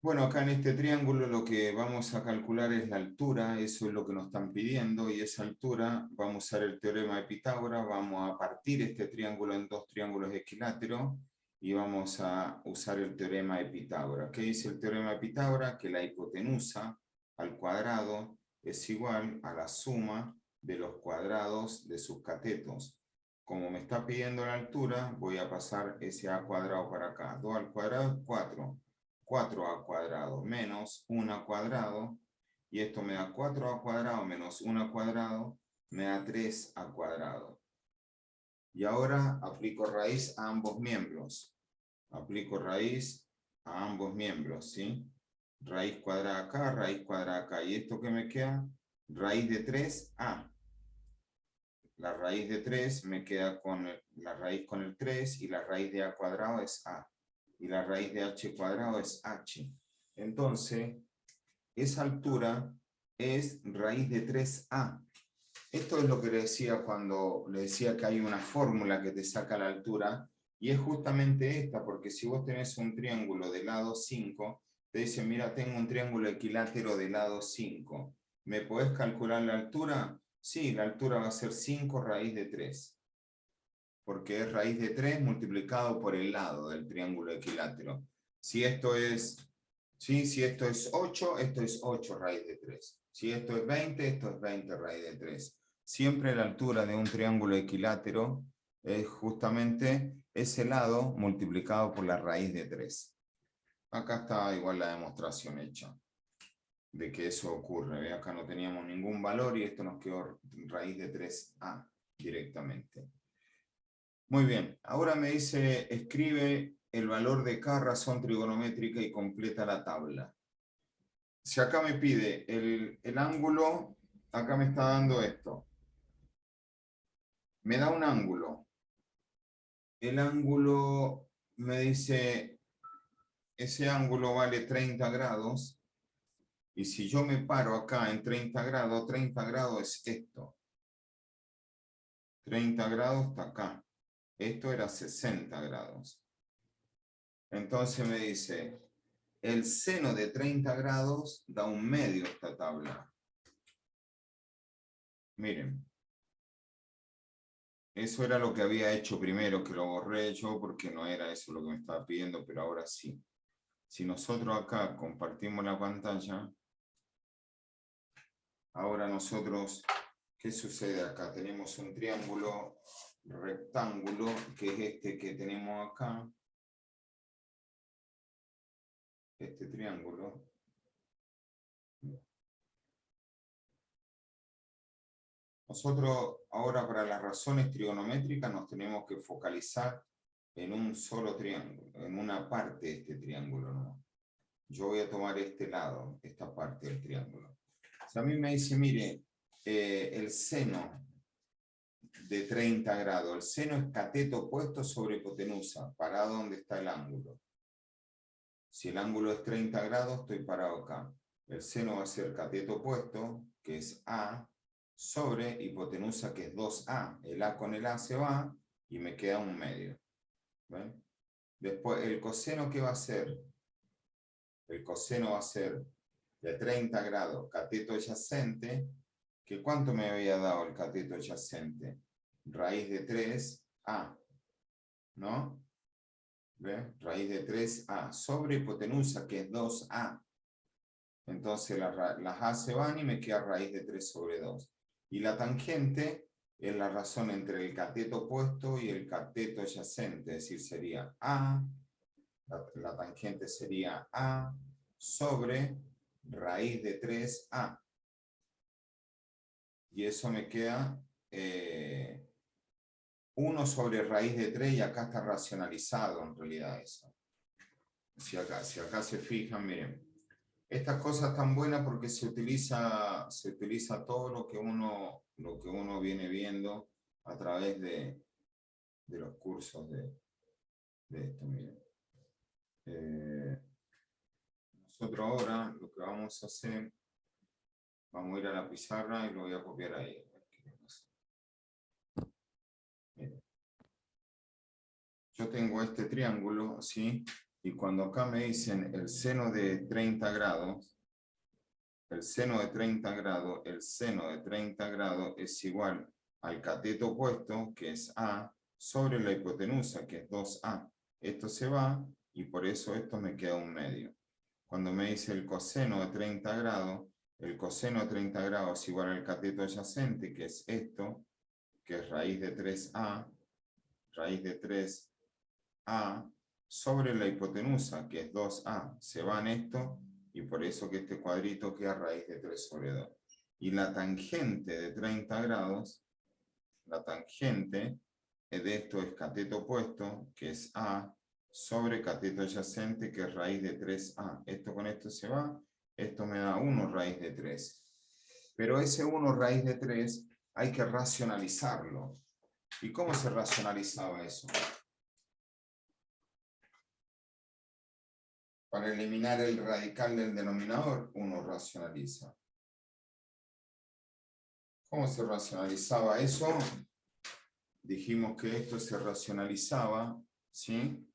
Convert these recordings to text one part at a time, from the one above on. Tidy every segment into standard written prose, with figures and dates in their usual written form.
Bueno, acá en este triángulo lo que vamos a calcular es la altura, eso es lo que nos están pidiendo, y esa altura vamos a usar el teorema de Pitágoras, vamos a partir este triángulo en dos triángulos equiláteros y vamos a usar el teorema de Pitágoras. ¿Qué dice el teorema de Pitágoras? Que la hipotenusa al cuadrado es igual a la suma de los cuadrados de sus catetos. Como me está pidiendo la altura, voy a pasar ese a cuadrado para acá. 2 al cuadrado es 4. 4a cuadrado menos 1 cuadrado, y esto me da 4a cuadrado menos 1 cuadrado, me da 3a cuadrado. Y ahora aplico raíz a ambos miembros. Aplico raíz a ambos miembros, ¿sí? Raíz cuadrada acá, raíz cuadrada acá. ¿Y esto qué me queda? Raíz de 3a. La raíz de 3 me queda con la raíz con el 3, y la raíz de a cuadrado es a. Y la raíz de h cuadrado es h. Entonces, esa altura es raíz de 3a. Esto es lo que le decía cuando le decía que hay una fórmula que te saca la altura, y es justamente esta, porque si vos tenés un triángulo de lado 5, te dice, mira, tengo un triángulo equilátero de lado 5. ¿Me podés calcular la altura? Sí, la altura va a ser 5 raíz de 3, porque es raíz de 3 multiplicado por el lado del triángulo equilátero. Si esto es, ¿sí? Si esto es 8, esto es 8 raíz de 3. Si esto es 20, esto es 20 raíz de 3. Siempre la altura de un triángulo equilátero es justamente ese lado multiplicado por la raíz de 3. Acá está igual la demostración hecha de que eso ocurre. ¿Ve? Acá no teníamos ningún valor y esto nos quedó raíz de 3a directamente. Muy bien, ahora me dice, escribe el valor de cada razón trigonométrica y completa la tabla. Si acá me pide el ángulo, acá me está dando esto. Me da un ángulo. El ángulo me dice, ese ángulo vale 30 grados. Y si yo me paro acá en 30 grados es esto. 30 grados está acá. Esto era 60 grados. Entonces me dice, el seno de 30 grados da un medio esta tabla. Miren. Eso era lo que había hecho primero, que lo borré yo porque no era eso lo que me estaba pidiendo, pero ahora sí. Si nosotros acá compartimos la pantalla, ahora nosotros, ¿qué sucede acá? Tenemos un triángulo rectángulo, que es este que tenemos acá. Este triángulo. Nosotros ahora para las razones trigonométricas nos tenemos que focalizar en un solo triángulo, en una parte de este triángulo, ¿no? Yo voy a tomar este lado, esta parte del triángulo. Si a mí me dice, mire, el seno de 30 grados, el seno es cateto opuesto sobre hipotenusa, parado donde está el ángulo. Si el ángulo es 30 grados, estoy parado acá. El seno va a ser cateto opuesto, que es A, sobre hipotenusa, que es 2A. El A con el A se va y me queda un medio. ¿Ven? Después, el coseno, ¿qué va a ser? El coseno va a ser de 30 grados cateto adyacente, que ¿cuánto me había dado el cateto adyacente? Raíz de 3a, ¿no? ¿Ve? Raíz de 3a sobre hipotenusa, que es 2a. Entonces las a se van y me queda raíz de 3 sobre 2. Y la tangente es la razón entre el cateto opuesto y el cateto adyacente, es decir, sería a, la tangente sería a sobre raíz de 3a. Y eso me queda 1 sobre raíz de 3, y acá está racionalizado en realidad eso. Si acá se fijan, miren, estas cosas están buenas porque se utiliza todo lo que uno viene viendo a través de los cursos de esto. Miren. Nosotros ahora lo que vamos a hacer, vamos a ir a la pizarra y lo voy a copiar ahí. Miren. Yo tengo este triángulo, ¿sí? Y cuando acá me dicen el seno de 30 grados, el seno de 30 grados, el seno de 30 grados es igual al cateto opuesto, que es A, sobre la hipotenusa, que es 2A. Esto se va y por eso esto me queda un medio. Cuando me dice el coseno de 30 grados, el coseno de 30 grados es igual al cateto adyacente, que es esto, que es raíz de 3A, sobre la hipotenusa, que es 2A. Se van esto, y por eso que este cuadrito queda raíz de 3 sobre 2. Y la tangente de 30 grados, la tangente de esto es cateto opuesto, que es A, sobre cateto adyacente, que es raíz de 3A. Esto con esto se va, esto me da 1 raíz de 3. Pero ese 1 raíz de 3 hay que racionalizarlo. ¿Y cómo se racionalizaba eso? Para eliminar el radical del denominador, uno racionaliza. ¿Cómo se racionalizaba eso? Dijimos que esto se racionalizaba, ¿sí?,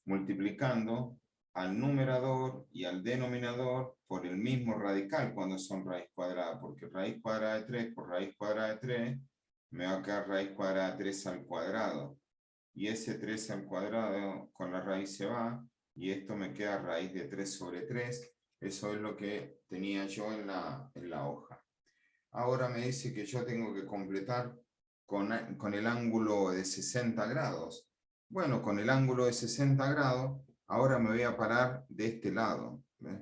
multiplicando al numerador y al denominador por el mismo radical cuando son raíz cuadrada, porque raíz cuadrada de 3 por raíz cuadrada de 3 me va a quedar raíz cuadrada de 3 al cuadrado. Y ese 3 al cuadrado con la raíz se va, y esto me queda raíz de 3 sobre 3. Eso es lo que tenía yo en la hoja. Ahora me dice que yo tengo que completar con el ángulo de 60 grados. Bueno, con el ángulo de 60 grados, ahora me voy a parar de este lado. ¿Ves?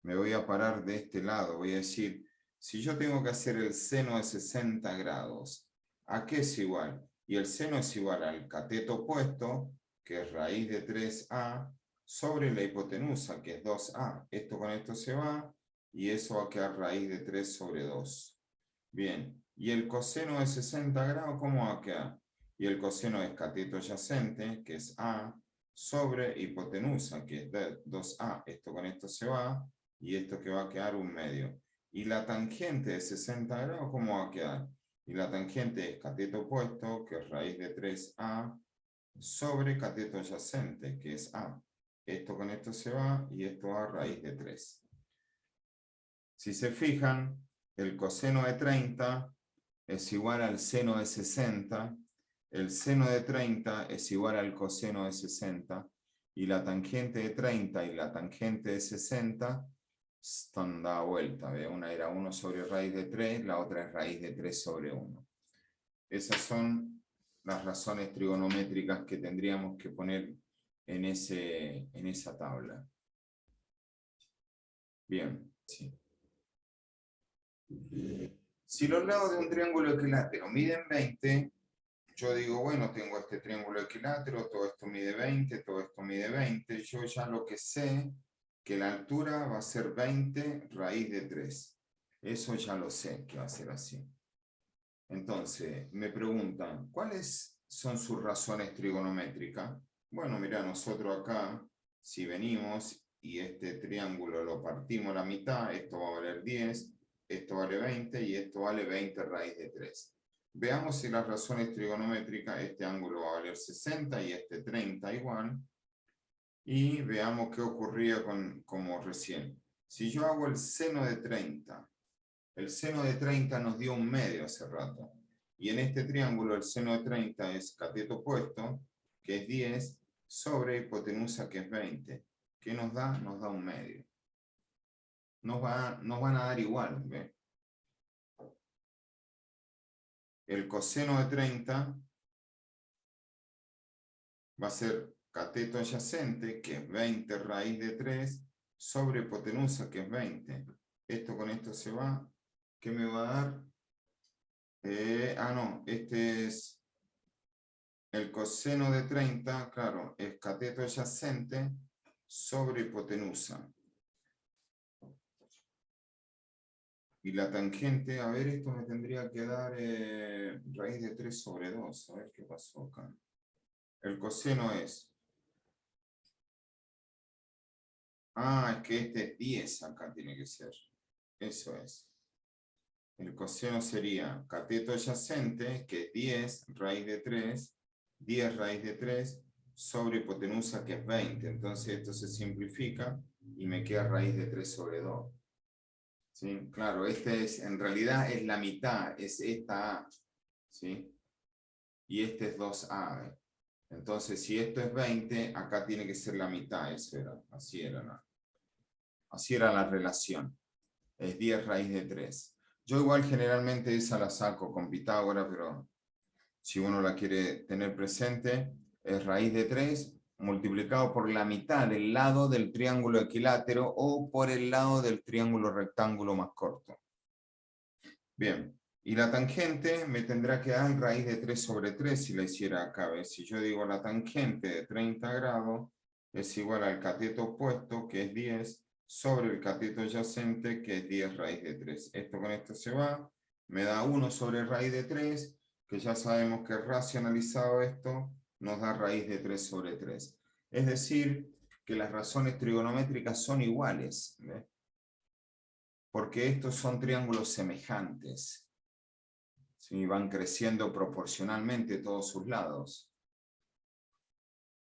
Me voy a parar de este lado. Voy a decir, si yo tengo que hacer el seno de 60 grados, ¿a qué es igual? Y el seno es igual al cateto opuesto, que es raíz de 3A, sobre la hipotenusa, que es 2A. Esto con esto se va, y eso va a quedar raíz de 3 sobre 2. Bien, y el coseno de 60 grados, ¿cómo va a quedar? Y el coseno es cateto adyacente, que es A, sobre hipotenusa, que es 2A. Esto con esto se va, y esto que va a quedar un medio. Y la tangente de 60 grados, ¿cómo va a quedar? Y la tangente es cateto opuesto, que es raíz de 3A, sobre cateto adyacente, que es A. Esto con esto se va, y esto va a raíz de 3. Si se fijan, el coseno de 30 es igual al seno de 60, el seno de 30 es igual al coseno de 60, y la tangente de 30 y la tangente de 60 están dadas vuelta. ¿Ve? Una era 1 sobre raíz de 3, la otra es raíz de 3 sobre 1. Esas son las razones trigonométricas que tendríamos que poner en esa tabla. Bien, sí. Si los lados de un triángulo equilátero miden 20, yo digo, bueno, tengo este triángulo equilátero, todo esto mide 20, todo esto mide 20, yo ya lo que sé, que la altura va a ser 20 raíz de 3. Eso ya lo sé, que va a ser así. Entonces, me preguntan, ¿cuáles son sus razones trigonométricas? Bueno, mira, nosotros acá, si venimos y este triángulo lo partimos a la mitad, esto va a valer 10, esto vale 20 y esto vale 20 raíz de 3. Veamos si las razones trigonométricas, este ángulo va a valer 60 y este 30 igual. Y veamos qué ocurría como recién. Si yo hago el seno de 30, el seno de 30 nos dio un medio hace rato. Y en este triángulo el seno de 30 es cateto opuesto, que es 10, sobre hipotenusa, que es 20. ¿Qué nos da? Nos da un medio. Nos van a dar igual. ¿Ve? El coseno de 30 va a ser cateto adyacente, que es 20 raíz de 3, sobre hipotenusa, que es 20. Esto con esto se va. ¿Qué me va a dar? No, este es el coseno de 30, claro, es cateto adyacente sobre hipotenusa. Y la tangente, a ver, esto me tendría que dar raíz de 3 sobre 2. A ver qué pasó acá. El coseno es... es que este es 10 acá, tiene que ser. Eso es. El coseno sería cateto adyacente, que es 10 raíz de 3, 10 raíz de 3, sobre hipotenusa, que es 20. Entonces esto se simplifica y me queda raíz de 3 sobre 2. ¿Sí? Claro, en realidad es la mitad, es esta A. ¿Sí? Y este es 2A. Entonces, si esto es 20, acá tiene que ser la mitad. Eso era, así era la relación. Es 10 raíz de 3. Yo igual generalmente esa la saco con Pitágoras, pero si uno la quiere tener presente, es raíz de 3 multiplicado por la mitad del lado del triángulo equilátero o por el lado del triángulo rectángulo más corto. Bien, y la tangente me tendrá que dar raíz de 3 sobre 3 si la hiciera acá. ¿Ves? Si yo digo la tangente de 30 grados es igual al cateto opuesto, que es 10, sobre el cateto adyacente, que es 10 raíz de 3. Esto con esto se va, me da 1 sobre raíz de 3, que ya sabemos que racionalizado esto nos da raíz de 3 sobre 3. Es decir, que las razones trigonométricas son iguales, ¿ves? Porque estos son triángulos semejantes. ¿Sí? Van creciendo proporcionalmente todos sus lados.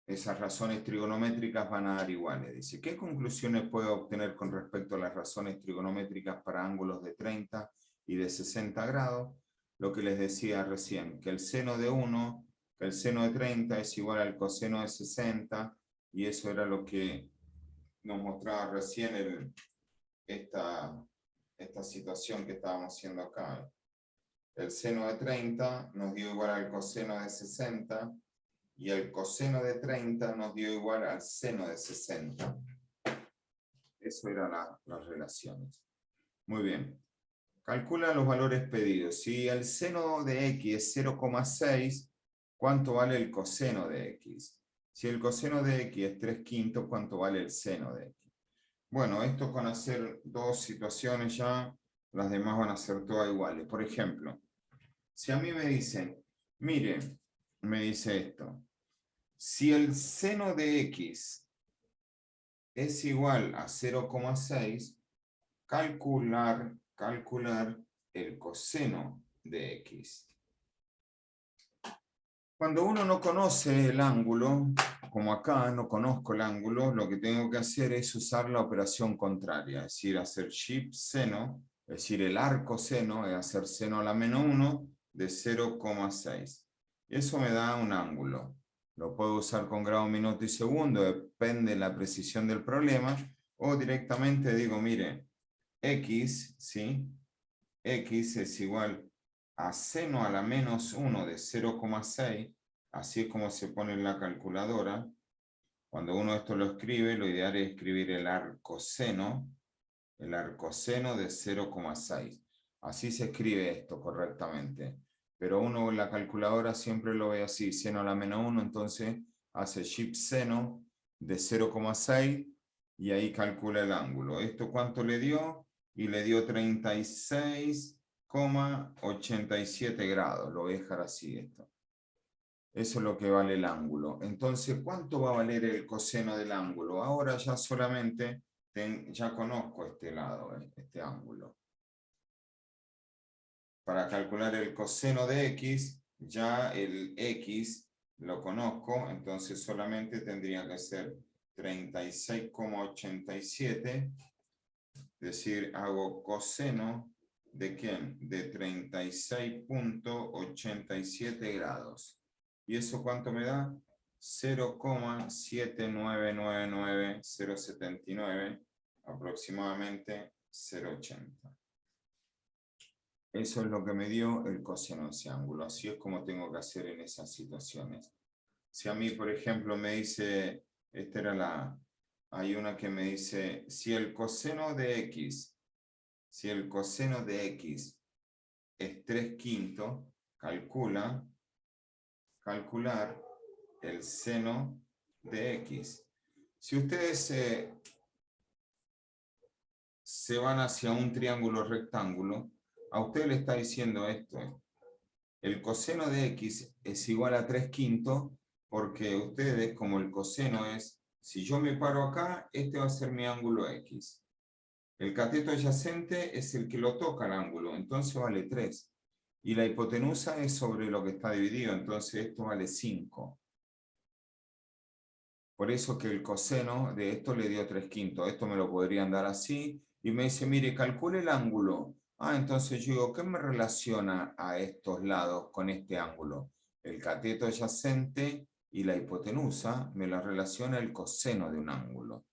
Esas razones trigonométricas van a dar iguales. Dice, ¿qué conclusiones puedo obtener con respecto a las razones trigonométricas para ángulos de 30 y de 60 grados? Lo que les decía recién, que el seno de 1, que el seno de 30 es igual al coseno de 60, y eso era lo que nos mostraba recién esta situación que estábamos haciendo acá. El seno de 30 nos dio igual al coseno de 60, y el coseno de 30 nos dio igual al seno de 60. Eso eran las relaciones. Muy bien. Calcula los valores pedidos. Si el seno de x es 0,6, ¿cuánto vale el coseno de x? Si el coseno de x es 3/5, ¿cuánto vale el seno de x? Bueno, esto con hacer dos situaciones ya, las demás van a ser todas iguales. Por ejemplo, si a mí me dicen, mire, me dice esto, si el seno de x es igual a 0,6, calcular el coseno de x. Cuando uno no conoce el ángulo, como acá no conozco el ángulo, lo que tengo que hacer es usar la operación contraria, es decir, hacer shift seno, es decir, el arco seno, es hacer seno a la menos 1 de 0,6. Eso me da un ángulo. Lo puedo usar con grado, minuto y segundo, depende de la precisión del problema, o directamente digo, mire, x, ¿sí? X es igual a seno a la menos 1 de 0,6, así es como se pone en la calculadora. Cuando uno esto lo escribe, lo ideal es escribir el arcoseno de 0,6. Así se escribe esto correctamente. Pero uno en la calculadora siempre lo ve así, seno a la menos 1, entonces hace shift seno de 0,6 y ahí calcula el ángulo. ¿Esto cuánto le dio? Y le dio 36,87 grados. Lo voy a dejar así esto. Eso es lo que vale el ángulo. Entonces, ¿cuánto va a valer el coseno del ángulo? Ahora ya solamente ya conozco este lado, este ángulo. Para calcular el coseno de x, ya el x lo conozco, entonces solamente tendría que ser 36,87, es decir, hago coseno ¿de quién? De 36,87 grados. ¿Y eso cuánto me da? 0,7999079, aproximadamente 0,80. Eso es lo que me dio el coseno de ese ángulo. Así es como tengo que hacer en esas situaciones. Si a mí, por ejemplo, me dice, hay una que me dice, si el coseno de x es 3/5, calcular el seno de x. Si ustedes se van hacia un triángulo rectángulo, a usted le está diciendo esto. El coseno de x es igual a 3/5 porque ustedes, como el coseno es, si yo me paro acá, este va a ser mi ángulo x. El cateto adyacente es el que lo toca el ángulo, entonces vale 3. Y la hipotenusa es sobre lo que está dividido, entonces esto vale 5. Por eso que el coseno de esto le dio 3/5. Esto me lo podrían dar así. Y me dice, mire, calcule el ángulo. Ah, entonces yo digo, ¿qué me relaciona a estos lados con este ángulo? El cateto adyacente y la hipotenusa me la relaciona el coseno de un ángulo.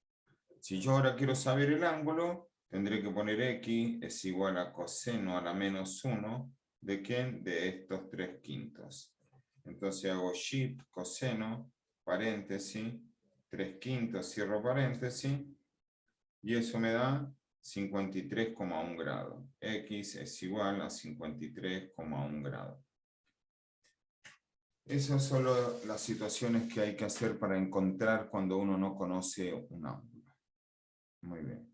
Si yo ahora quiero saber el ángulo, tendré que poner x es igual a coseno a la menos 1. ¿De quién? De estos 3/5. Entonces hago shift, coseno, paréntesis, 3/5, cierro paréntesis, y eso me da 53,1 grados. X es igual a 53,1 grados. Esas son las situaciones que hay que hacer para encontrar cuando uno no conoce un ángulo. Muy bien.